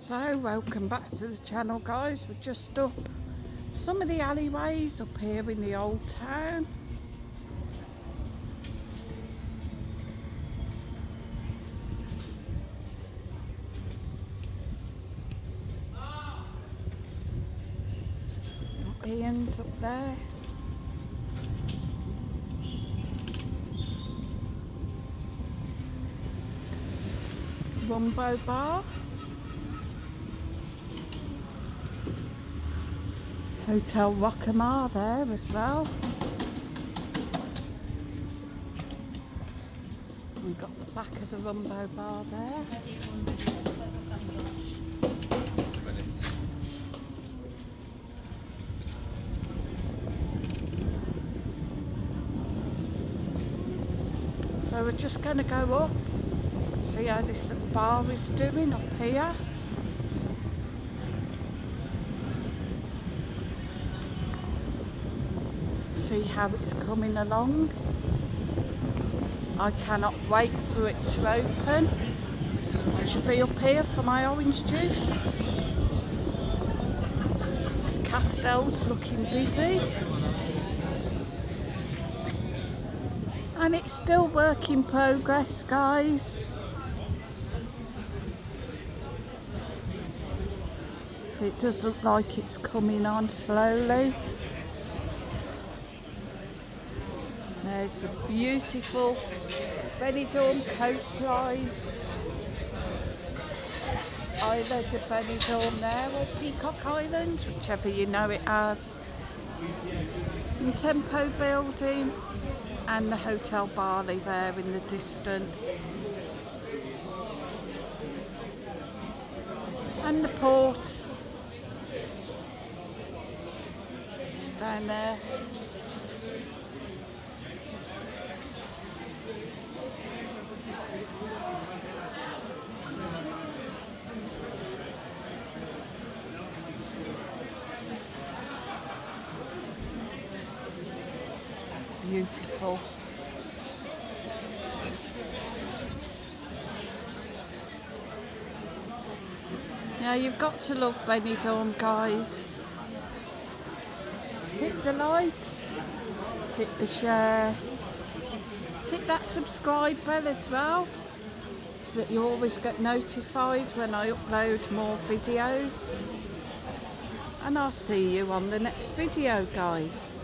So welcome back to the channel, guys. We're just up some of the alleyways up here in the old town. Ian's up there. Rumbo Bar. Hotel Rockamar there as well. We've got the back of the Rumbo Bar there. So we're just going to go up, see how this little bar is doing up here. See how it's coming along. I cannot wait for it to open. I should be up here for my orange juice. Castell's looking busy. And it's still work in progress, guys. It does look like it's coming on slowly. There's the beautiful Benidorm coastline. Island of Benidorm there, or Peacock Island, whichever you know it as. And Tempo building. And the Hotel Bali there in the distance. And the port. Just down there. Beautiful. Now you've got to love Benidorm, guys. Hit the like, hit the share, hit that subscribe bell as well, so that you always get notified when I upload more videos. And I'll see you on the next video, guys.